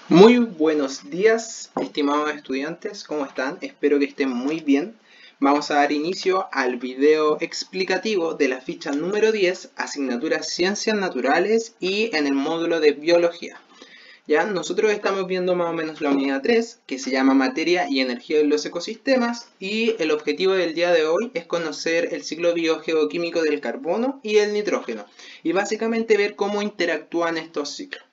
Muy buenos días, estimados estudiantes, ¿cómo están? Espero que estén muy bien. Vamos a dar inicio al video explicativo de la ficha número 10, asignatura Ciencias Naturales y en el módulo de Biología. Ya, nosotros estamos viendo más o menos la unidad 3, que se llama Materia y Energía en los Ecosistemas, y el objetivo del día de hoy es conocer el ciclo biogeoquímico del carbono y el nitrógeno, y básicamente ver cómo interactúan estos ciclos.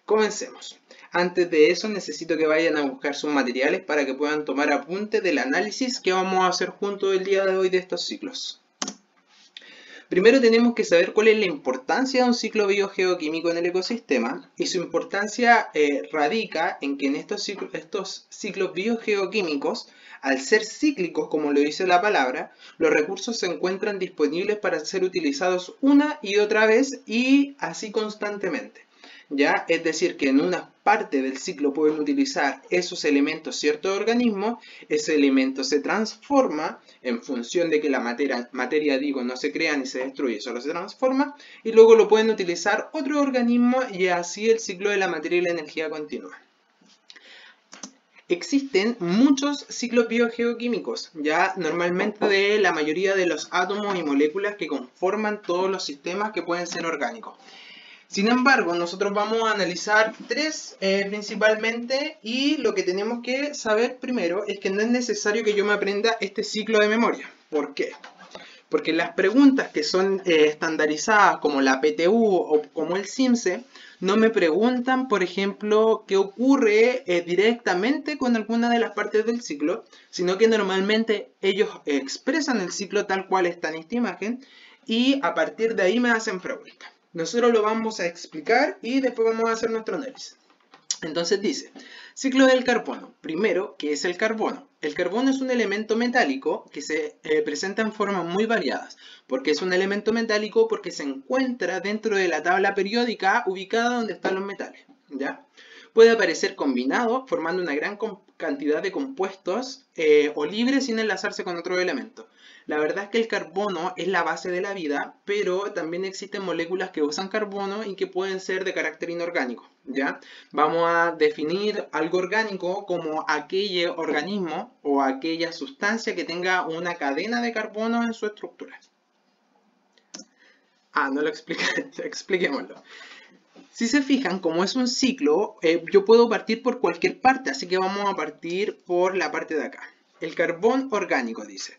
Comencemos. Antes de eso necesito que vayan a buscar sus materiales para que puedan tomar apunte del análisis que vamos a hacer juntos el día de hoy de estos ciclos. Primero tenemos que saber cuál es la importancia de un ciclo biogeoquímico en el ecosistema, y su importancia radica en que en estos ciclos biogeoquímicos, al ser cíclicos como lo dice la palabra, los recursos se encuentran disponibles para ser utilizados una y otra vez y así constantemente. ¿Ya? Es decir, que en una parte del ciclo pueden utilizar esos elementos ciertos organismos, ese elemento se transforma en función de que la materia no se crea ni se destruye, solo se transforma, y luego lo pueden utilizar otros organismos y así el ciclo de la materia y la energía continúa. Existen muchos ciclos biogeoquímicos, ya normalmente de la mayoría de los átomos y moléculas que conforman todos los sistemas que pueden ser orgánicos. Sin embargo, nosotros vamos a analizar tres principalmente, y lo que tenemos que saber primero es que no es necesario que yo me aprenda este ciclo de memoria. ¿Por qué? Porque las preguntas que son estandarizadas como la PTU o como el CIMSE no me preguntan, por ejemplo, qué ocurre directamente con alguna de las partes del ciclo, sino que normalmente ellos expresan el ciclo tal cual está en esta imagen y a partir de ahí me hacen preguntas. Nosotros lo vamos a explicar y después vamos a hacer nuestro análisis. Entonces dice, ciclo del carbono. Primero, ¿qué es el carbono? El carbono es un elemento metálico que se presenta en formas muy variadas. ¿Por qué es un elemento metálico? Porque se encuentra dentro de la tabla periódica ubicada donde están los metales, ¿ya? Puede aparecer combinado, formando una gran cantidad de compuestos o libre sin enlazarse con otro elemento. La verdad es que el carbono es la base de la vida, pero también existen moléculas que usan carbono y que pueden ser de carácter inorgánico, ¿ya? Vamos a definir algo orgánico como aquel organismo o aquella sustancia que tenga una cadena de carbono en su estructura. No lo expliqué, expliquémoslo. Si se fijan, como es un ciclo, yo puedo partir por cualquier parte, así que vamos a partir por la parte de acá. El carbón orgánico, dice.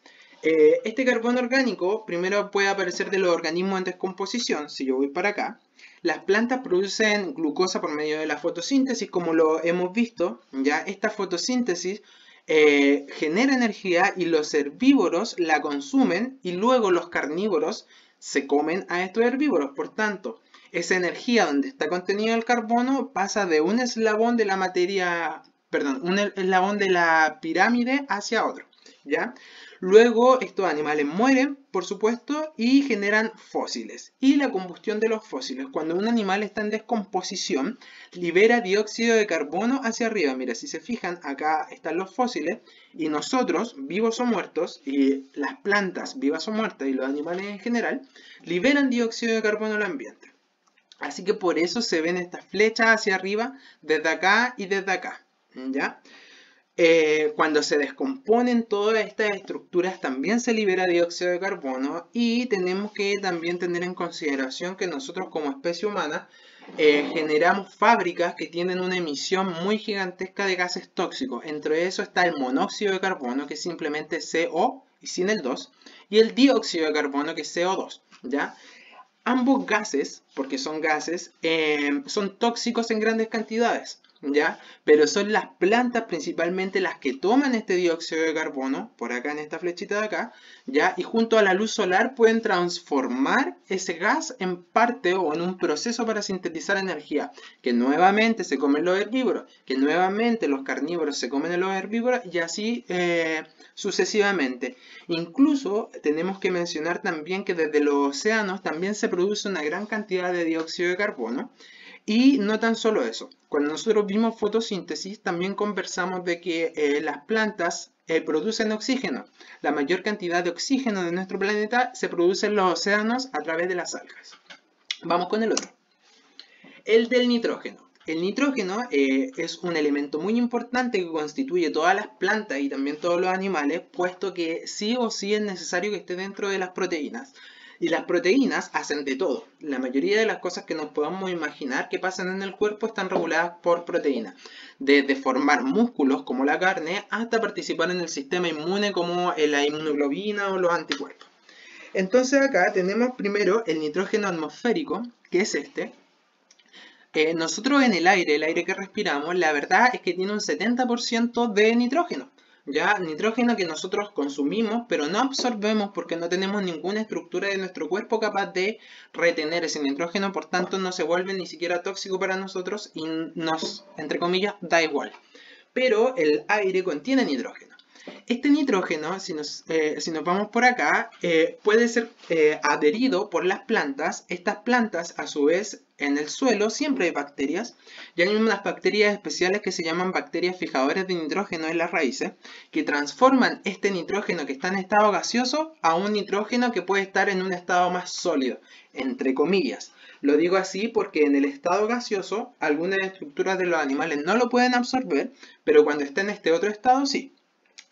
Este carbón orgánico primero puede aparecer de los organismos en descomposición. Si yo voy para acá, las plantas producen glucosa por medio de la fotosíntesis, como lo hemos visto. Ya esta fotosíntesis genera energía y los herbívoros la consumen y luego los carnívoros se comen a estos herbívoros. Por tanto, esa energía donde está contenido el carbono pasa de un eslabón de la materia, perdón, un eslabón de la pirámide hacia otro, ¿ya? Luego estos animales mueren, por supuesto, y generan fósiles. Y la combustión de los fósiles, cuando un animal está en descomposición, libera dióxido de carbono hacia arriba. Mira, si se fijan, acá están los fósiles, y nosotros, vivos o muertos, y las plantas vivas o muertas, y los animales en general, liberan dióxido de carbono al ambiente. Así que por eso se ven estas flechas hacia arriba, desde acá y desde acá, ¿ya? Cuando se descomponen todas estas estructuras también se libera dióxido de carbono, y tenemos que también tener en consideración que nosotros como especie humana generamos fábricas que tienen una emisión muy gigantesca de gases tóxicos. Entre eso está el monóxido de carbono, que es simplemente CO y sin el 2, y el dióxido de carbono, que es CO2, ¿ya? Ambos gases, porque son gases, son tóxicos en grandes cantidades, ¿ya? Pero son las plantas principalmente las que toman este dióxido de carbono, por acá en esta flechita de acá, ¿ya? Y junto a la luz solar pueden transformar ese gas en parte o en un proceso para sintetizar energía, que nuevamente se comen los herbívoros, que nuevamente los carnívoros se comen a los herbívoros, y así sucesivamente. Incluso tenemos que mencionar también que desde los océanos también se produce una gran cantidad de dióxido de carbono. Y no tan solo eso, cuando nosotros vimos fotosíntesis también conversamos de que las plantas producen oxígeno. La mayor cantidad de oxígeno de nuestro planeta se produce en los océanos a través de las algas. Vamos con el otro. El del nitrógeno. El nitrógeno es un elemento muy importante que constituye todas las plantas y también todos los animales, puesto que sí o sí es necesario que esté dentro de las proteínas. Y las proteínas hacen de todo. La mayoría de las cosas que nos podamos imaginar que pasan en el cuerpo están reguladas por proteínas. Desde formar músculos como la carne hasta participar en el sistema inmune como la inmunoglobina o los anticuerpos. Entonces acá tenemos primero el nitrógeno atmosférico, que es este. Nosotros en el aire que respiramos, la verdad es que tiene un 70% de nitrógeno. Ya, nitrógeno que nosotros consumimos, pero no absorbemos porque no tenemos ninguna estructura de nuestro cuerpo capaz de retener ese nitrógeno, por tanto no se vuelve ni siquiera tóxico para nosotros y nos, entre comillas, da igual. Pero el aire contiene nitrógeno. Este nitrógeno, si nos vamos por acá, puede ser adherido por las plantas. Estas plantas, a su vez, en el suelo siempre hay bacterias. Y hay unas bacterias especiales que se llaman bacterias fijadoras de nitrógeno en las raíces, que transforman este nitrógeno que está en estado gaseoso a un nitrógeno que puede estar en un estado más sólido, entre comillas. Lo digo así porque en el estado gaseoso, algunas estructuras de los animales no lo pueden absorber, pero cuando está en este otro estado, sí.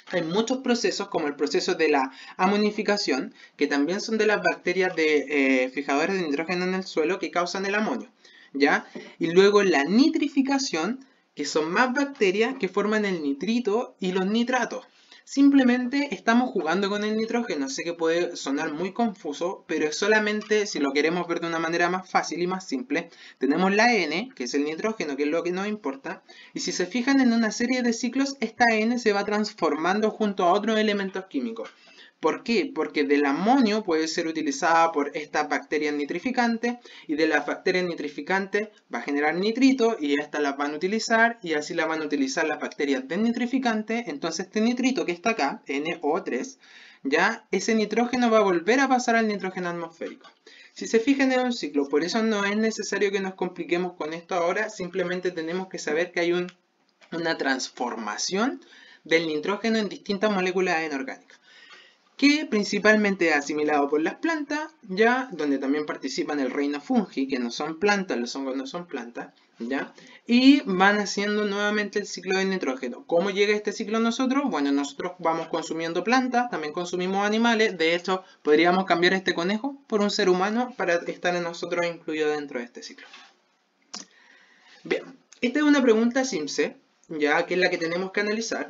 Hay muchos procesos, como el proceso de la amonificación, que también son de las bacterias fijadoras de nitrógeno en el suelo que causan el amonio, ¿ya? Y luego la nitrificación, que son más bacterias que forman el nitrito y los nitratos. Simplemente estamos jugando con el nitrógeno. Sé que puede sonar muy confuso, pero es solamente, si lo queremos ver de una manera más fácil y más simple, tenemos la N, que es el nitrógeno, que es lo que nos importa, y si se fijan en una serie de ciclos, esta N se va transformando junto a otros elementos químicos. ¿Por qué? Porque del amonio puede ser utilizada por estas bacterias nitrificantes y de las bacterias nitrificantes va a generar nitrito y estas las van a utilizar y así las van a utilizar las bacterias desnitrificantes. Entonces este nitrito que está acá, NO3, ya ese nitrógeno va a volver a pasar al nitrógeno atmosférico. Si se fijan en un ciclo, por eso no es necesario que nos compliquemos con esto ahora, simplemente tenemos que saber que hay una transformación del nitrógeno en distintas moléculas inorgánicas, que principalmente es asimilado por las plantas, ya, donde también participan el reino fungi, que no son plantas, los hongos no son plantas, ya, y van haciendo nuevamente el ciclo del nitrógeno. ¿Cómo llega este ciclo a nosotros? Bueno, nosotros vamos consumiendo plantas, también consumimos animales, de hecho, podríamos cambiar este conejo por un ser humano para estar en nosotros incluido dentro de este ciclo. Bien, esta es una pregunta simple, ya que es la que tenemos que analizar.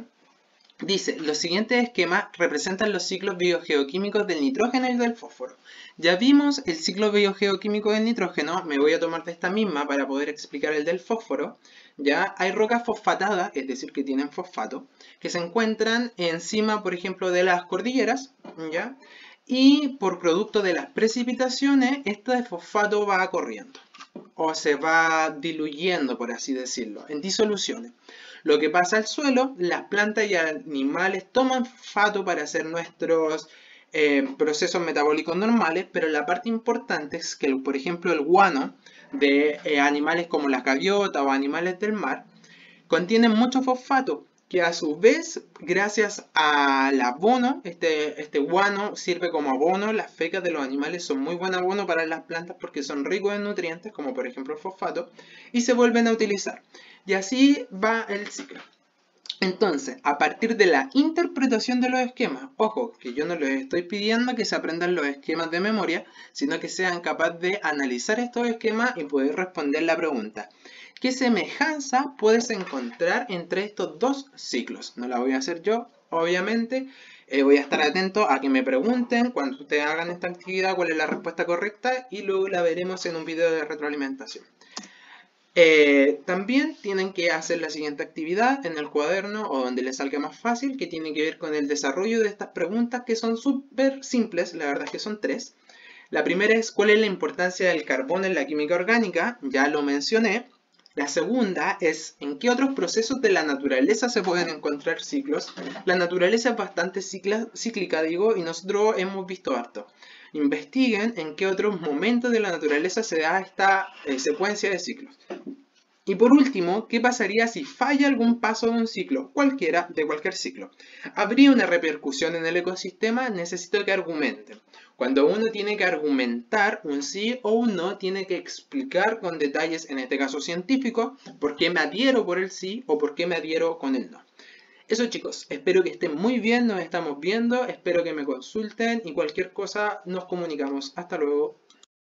Dice, los siguientes esquemas representan los ciclos biogeoquímicos del nitrógeno y del fósforo. Ya vimos el ciclo biogeoquímico del nitrógeno, me voy a tomar de esta misma para poder explicar el del fósforo. Ya hay rocas fosfatadas, es decir, que tienen fosfato, que se encuentran encima, por ejemplo, de las cordilleras, ¿ya? Y por producto de las precipitaciones, este fosfato va corriendo, o se va diluyendo, por así decirlo, en disoluciones. Lo que pasa al suelo, las plantas y animales toman fosfato para hacer nuestros procesos metabólicos normales, pero la parte importante es que, por ejemplo, el guano de animales como la gaviota o animales del mar contienen mucho fosfato, que a su vez, gracias al abono, este guano sirve como abono. Las fecas de los animales son muy buen abono para las plantas porque son ricos en nutrientes, como por ejemplo el fosfato, y se vuelven a utilizar. Y así va el ciclo. Entonces, a partir de la interpretación de los esquemas, ojo, que yo no les estoy pidiendo que se aprendan los esquemas de memoria, sino que sean capaces de analizar estos esquemas y poder responder la pregunta: ¿qué semejanza puedes encontrar entre estos dos ciclos? No la voy a hacer yo, obviamente. Voy a estar atento a que me pregunten cuando ustedes hagan esta actividad cuál es la respuesta correcta y luego la veremos en un video de retroalimentación. También tienen que hacer la siguiente actividad en el cuaderno o donde les salga más fácil, que tiene que ver con el desarrollo de estas preguntas que son súper simples, la verdad es que son tres. La primera es: ¿cuál es la importancia del carbón en la química orgánica? Ya lo mencioné. La segunda es: ¿en qué otros procesos de la naturaleza se pueden encontrar ciclos? La naturaleza es bastante cíclica, y nosotros hemos visto harto. Investiguen en qué otros momentos de la naturaleza se da esta secuencia de ciclos. Y por último, ¿qué pasaría si falla algún paso de un ciclo, cualquier ciclo? ¿Habría una repercusión en el ecosistema? Necesito que argumenten. Cuando uno tiene que argumentar un sí o un no, tiene que explicar con detalles, en este caso científico, por qué me adhiero por el sí o por qué me adhiero con el no. Eso chicos, espero que estén muy bien, nos estamos viendo, espero que me consulten y cualquier cosa nos comunicamos. Hasta luego.